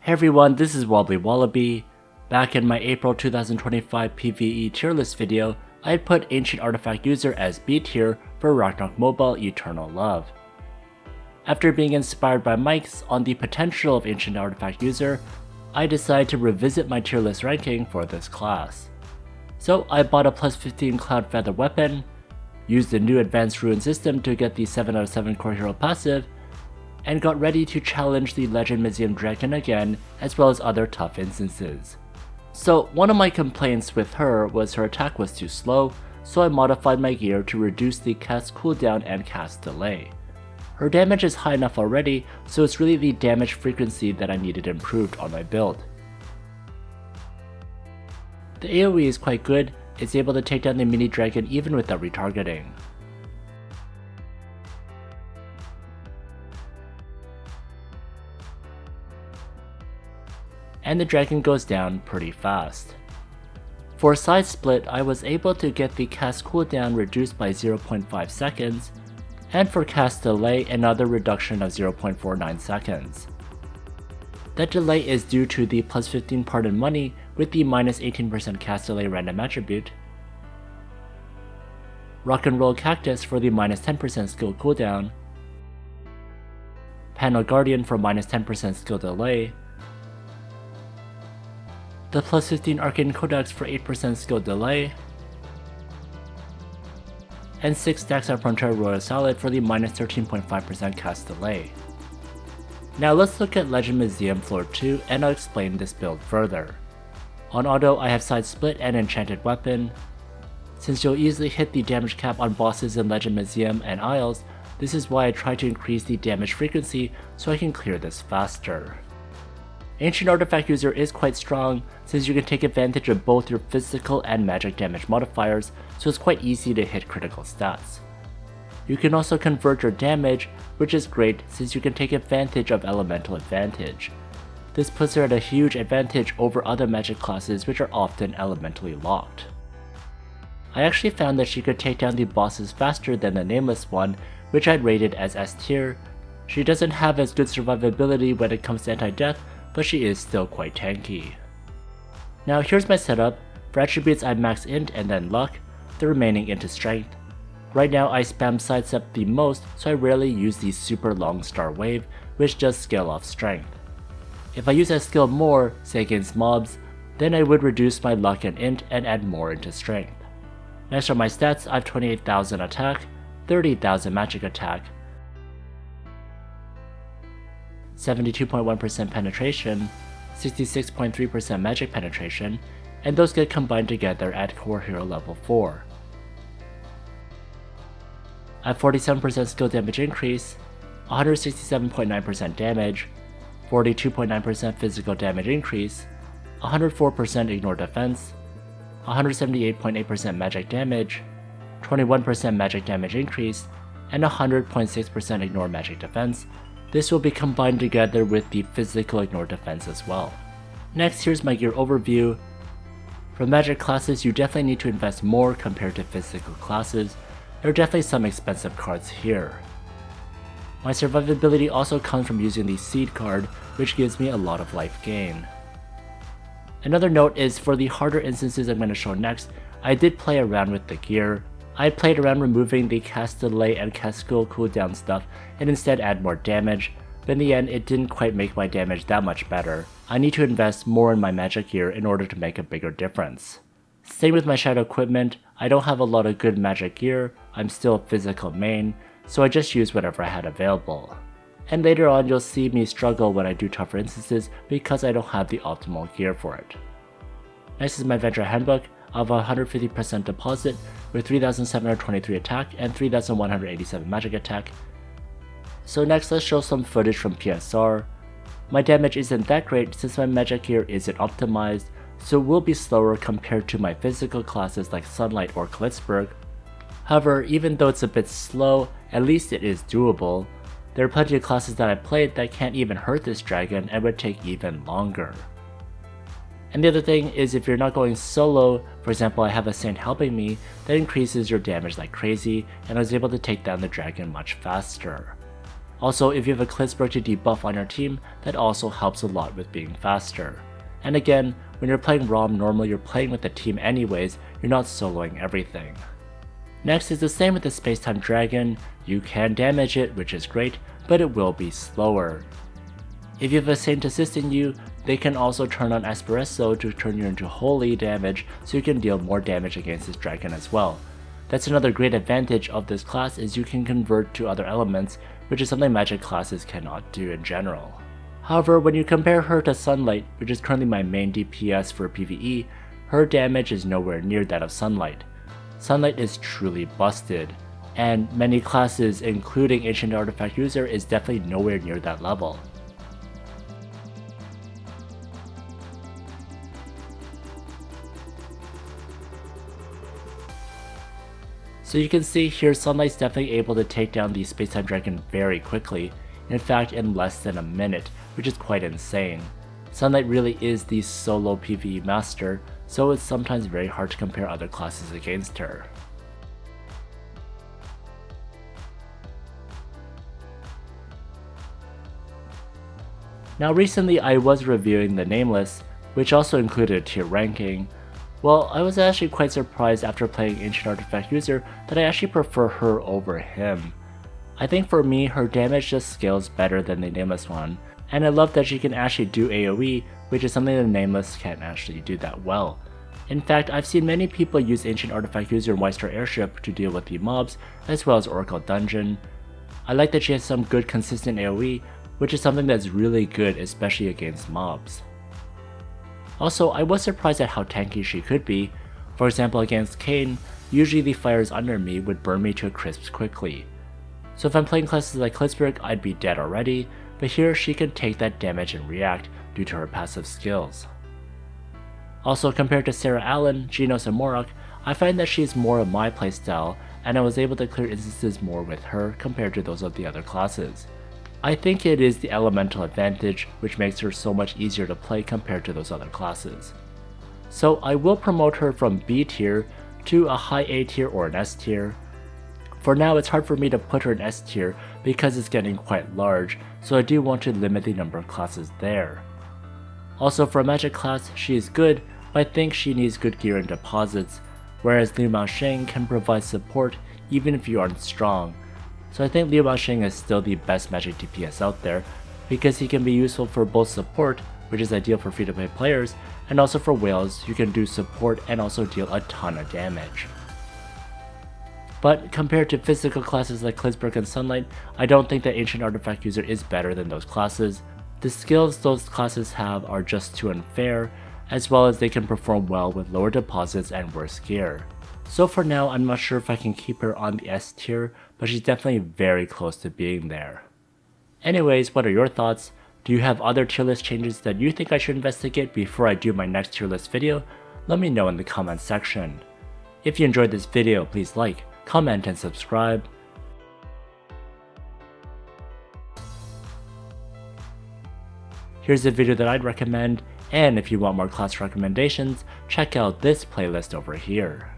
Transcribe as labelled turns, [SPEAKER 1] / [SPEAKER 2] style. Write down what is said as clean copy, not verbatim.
[SPEAKER 1] Hey everyone, this is WobblyWallaby. Back in my April 2025 PvE tier list video, I had put Ancient Artifact User as B tier for Ragnarok Mobile Eternal Love. After being inspired by Mike's on the potential of Ancient Artifact User, I decided to revisit my tier list ranking for this class. So I bought a plus 15 Cloud Feather weapon, used the new Advanced Ruin system to get the 7 out of 7 core hero passive, and got ready to challenge the Legend Museum Dragon again, as well as other tough instances. So one of my complaints with her was her attack was too slow, so I modified my gear to reduce the cast cooldown and cast delay. Her damage is high enough already, so it's really the damage frequency that I needed improved on my build. The AoE is quite good, it's able to take down the mini dragon even without retargeting. And the dragon goes down pretty fast. For side split, I was able to get the cast cooldown reduced by 0.5 seconds, and for cast delay another reduction of 0.49 seconds. That delay is due to the plus 15 pardon money with the minus 18% cast delay random attribute, Rock and Roll Cactus for the minus 10% skill cooldown, Panel Guardian for minus 10% skill delay, the plus 15 Arcane Codex for 8% skill delay, and 6 stacks of Frontier Royal Salad for the minus 13.5% cast delay. Now let's look at Legend Museum Floor 2 and I'll explain this build further. On auto I have side split and enchanted weapon. Since you'll easily hit the damage cap on bosses in Legend Museum and Isles, this is why I try to increase the damage frequency so I can clear this faster. Ancient Artifact User is quite strong since you can take advantage of both your physical and magic damage modifiers, so it's quite easy to hit critical stats. You can also convert your damage, which is great since you can take advantage of elemental advantage. This puts her at a huge advantage over other magic classes which are often elementally locked. I actually found that she could take down the bosses faster than the nameless one, which I'd rated as S tier. She doesn't have as good survivability when it comes to anti-death, but she is still quite tanky. Now here's my setup. For attributes I max int and then luck, the remaining into strength. Right now I spam sidestep the most, so I rarely use the super long star wave, which does scale off strength. If I use that skill more, say against mobs, then I would reduce my luck and int and add more into strength. Next are my stats. I have 28,000 attack, 30,000 magic attack, 72.1% penetration, 66.3% magic penetration, and those get combined together at core hero level 4. I have 47% skill damage increase, 167.9% damage, 42.9% physical damage increase, 104% ignore defense, 178.8% magic damage, 21% magic damage increase, and 100.6% ignore magic defense. This will be combined together with the physical ignore defense as well. Next, here's my gear overview. For magic classes, you definitely need to invest more compared to physical classes. There are definitely some expensive cards here. My survivability also comes from using the Seed card, which gives me a lot of life gain. Another note is for the harder instances I'm going to show next, I did play around with the gear. I played around removing the cast delay and cast skill cooldown stuff and instead add more damage, but in the end it didn't quite make my damage that much better. I need to invest more in my magic gear in order to make a bigger difference. Same with my shadow equipment. I don't have a lot of good magic gear, I'm still a physical main, so I just used whatever I had available. And later on you'll see me struggle when I do tougher instances because I don't have the optimal gear for it. Next is my Adventure Handbook. I have a 150% deposit with 3,723 attack and 3,187 magic attack. So next let's show some footage from PSR. My damage isn't that great since my magic gear isn't optimized, so it will be slower compared to my physical classes like Sunlight or Kalitzberg. However, even though it's a bit slow, at least it is doable. There are plenty of classes that I played that can't even hurt this dragon and would take even longer. And the other thing is if you're not going solo, for example I have a saint helping me, that increases your damage like crazy and I was able to take down the dragon much faster. Also, if you have a Klitzberg to debuff on your team, that also helps a lot with being faster. And again, when you're playing ROM, normally you're playing with the team anyways, you're not soloing everything. Next is the same with the Space-Time Dragon. You can damage it, which is great, but it will be slower. If you have a Saint assisting you, they can also turn on Espresso to turn you into holy damage, so you can deal more damage against this dragon as well. That's another great advantage of this class, is you can convert to other elements, which is something magic classes cannot do in general. However, when you compare her to Sunlight, which is currently my main DPS for PvE, her damage is nowhere near that of Sunlight. Sunlight is truly busted, and many classes, including Ancient Artifact User, is definitely nowhere near that level. So you can see here, Sunlight's definitely able to take down the Space-Time Dragon very quickly, in fact in less than a minute, which is quite insane. Sunlight really is the solo PvE master, so it's sometimes very hard to compare other classes against her. Now recently I was reviewing the Nameless, which also included a tier ranking. Well, I was actually quite surprised after playing Ancient Artifact User that I actually prefer her over him. I think for me, her damage just scales better than the Nameless one, and I love that she can actually do AoE, which is something the Nameless can't actually do that well. In fact, I've seen many people use Ancient Artifact User and White Star Airship to deal with the mobs, as well as Oracle Dungeon. I like that she has some good consistent AoE, which is something that's really good, especially against mobs. Also, I was surprised at how tanky she could be. For example, against Kayn, usually the fires under me would burn me to a crisp quickly. So if I'm playing classes like Klitzberg, I'd be dead already, but here she can take that damage and react due to her passive skills. Also, compared to Sarah Allen, Genos, and Morok, I find that she's more of my playstyle, and I was able to clear instances more with her compared to those of the other classes. I think it is the elemental advantage which makes her so much easier to play compared to those other classes. So I will promote her from B tier to a high A tier or an S tier. For now, it's hard for me to put her in S tier because it's getting quite large, so I do want to limit the number of classes there. Also, for a magic class, she is good, but I think she needs good gear and deposits, whereas Liu Maosheng can provide support even if you aren't strong. So I think Liu Maosheng is still the best magic DPS out there, because he can be useful for both support, which is ideal for free-to-play players, and also for whales, you can do support and also deal a ton of damage. But compared to physical classes like Klitzberg and Sunlight, I don't think that Ancient Artifact User is better than those classes. The skills those classes have are just too unfair, as well as they can perform well with lower deposits and worse gear. So for now, I'm not sure if I can keep her on the S tier, but she's definitely very close to being there. Anyways, what are your thoughts? Do you have other tier list changes that you think I should investigate before I do my next tier list video? Let me know in the comments section. If you enjoyed this video, please like, comment, and subscribe. Here's a video that I'd recommend, and if you want more class recommendations, check out this playlist over here.